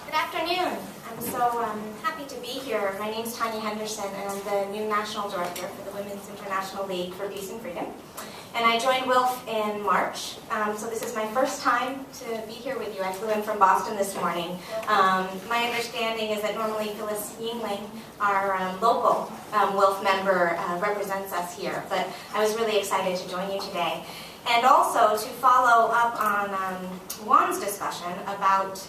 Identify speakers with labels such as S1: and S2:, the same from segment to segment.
S1: Good afternoon. I'm so happy to be here. My name is Tanya Henderson, and I'm the new National Director for the Women's International League for Peace and Freedom. And I joined WILPF in March, so this is my first time to be here with you. I flew in from Boston this morning. My understanding is that normally Phyllis Yingling, our local WILPF member, represents us here, but I was really excited to join you today. And also to follow up on Juan's discussion about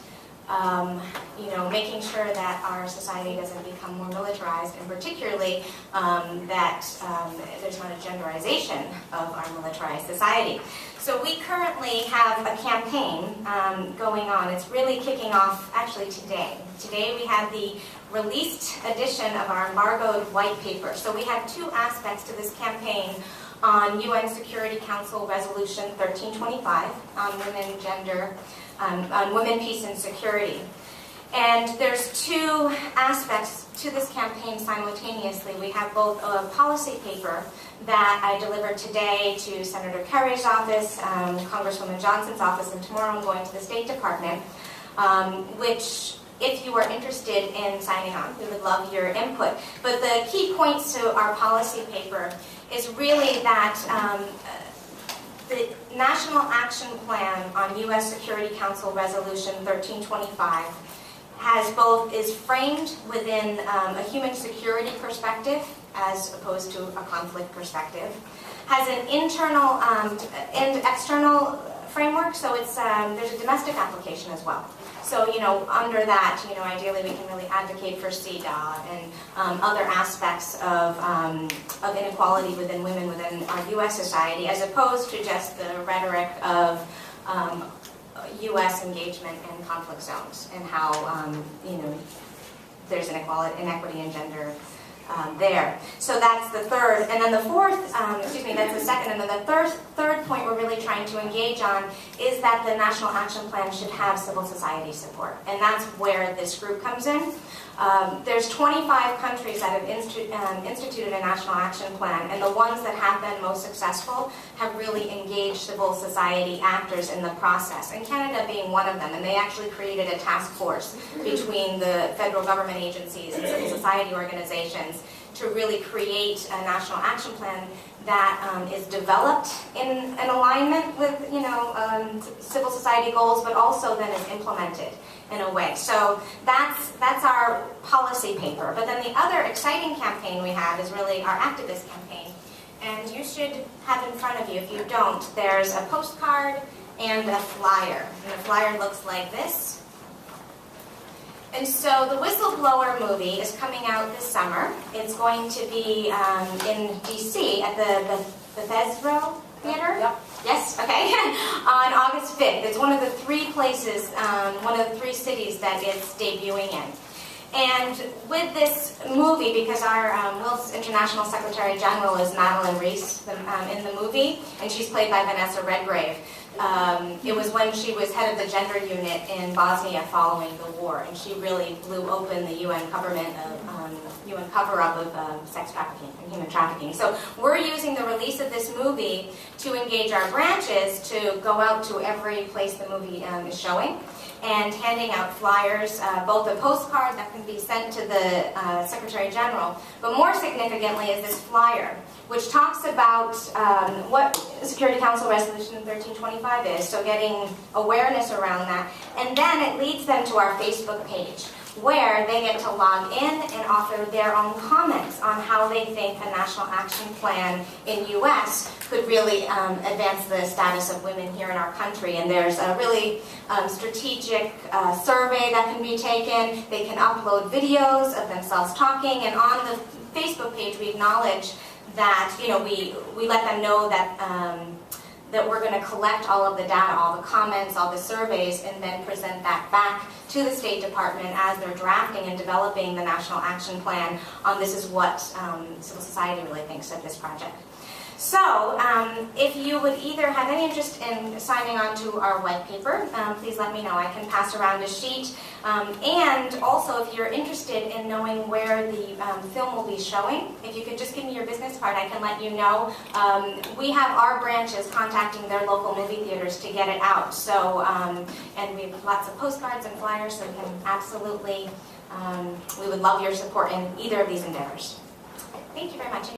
S1: making sure that our society doesn't become more militarized, and particularly that there's not a genderization of our militarized society. So we currently have a campaign going on. It's really kicking off actually today. Today we have the released edition of our embargoed white paper. So we have two aspects to this campaign on UN Security Council Resolution 1325 on women, gender, on women, peace, and security. And there's two aspects to this campaign simultaneously. We have both a policy paper that I delivered today to Senator Kerry's office, Congresswoman Johnson's office, and tomorrow I'm going to the State Department, which, if you are interested in signing on, we would love your input. But the key points to our policy paper is really that the National Action Plan on U.S. Security Council Resolution 1325 is framed within a human security perspective as opposed to a conflict perspective, has an internal and external framework, so it's there's a domestic application as well. So, under that, ideally we can really advocate for CEDAW and other aspects of inequality within women within our U.S. society, as opposed to just the rhetoric of U.S. engagement in conflict zones and how, there's inequity in gender there. So that's the third. And then the fourth, that's the second. And then the third point we're really trying to engage on is that the National Action Plan should have civil society support. And that's where this group comes in. There's 25 countries that have instituted a National Action Plan, and the ones that have been most successful have really engaged civil society actors in the process, and Canada being one of them. And they actually created a task force between the federal government agencies and civil society organizations to really create a National Action Plan that is developed in alignment with civil society goals, but also then is implemented in a way. So that's our policy paper. But then the other exciting campaign we have is really our activist campaign. And you should have in front of you, if you don't, there's a postcard and a flyer. And the flyer looks like this. And so the Whistleblower movie is coming out this summer. It's going to be in D.C. at the Bethesda Theater? Yep. Yes, okay. On August 5th. It's one of the three places, one of the three cities that it's debuting in. And with this movie, because our WILPF's International Secretary General is Madeline Reese in the movie, and she's played by Vanessa Redgrave. It was when she was head of the gender unit in Bosnia following the war, and she really blew open the UN cover-up of sex trafficking and human trafficking. So we're using the release of this movie to engage our branches to go out to every place the movie is showing, and handing out flyers, both a postcard that can be sent to the Secretary General, but more significantly is this flyer, which talks about what Security Council Resolution 1325 is, so getting awareness around that. And then it leads them to our Facebook page, where they get to log in and offer their own comments on how they think a National Action Plan in U.S. could really advance the status of women here in our country. And there's a really strategic survey that can be taken. They can upload videos of themselves talking, and on the Facebook page we acknowledge that we let them know that that we're going to collect all of the data, all the comments, all the surveys, and then present that back to the State Department as they're drafting and developing the National Action Plan on this is what civil society really thinks of this project. So, if you would either have any interest in signing on to our white paper, please let me know. I can pass around a sheet. And also, if you're interested in knowing where the film will be showing, if you could just give me your business card, I can let you know. We have our branches contacting their local movie theaters to get it out. So, and we have lots of postcards and flyers, so we can absolutely, we would love your support in either of these endeavors. Thank you very much.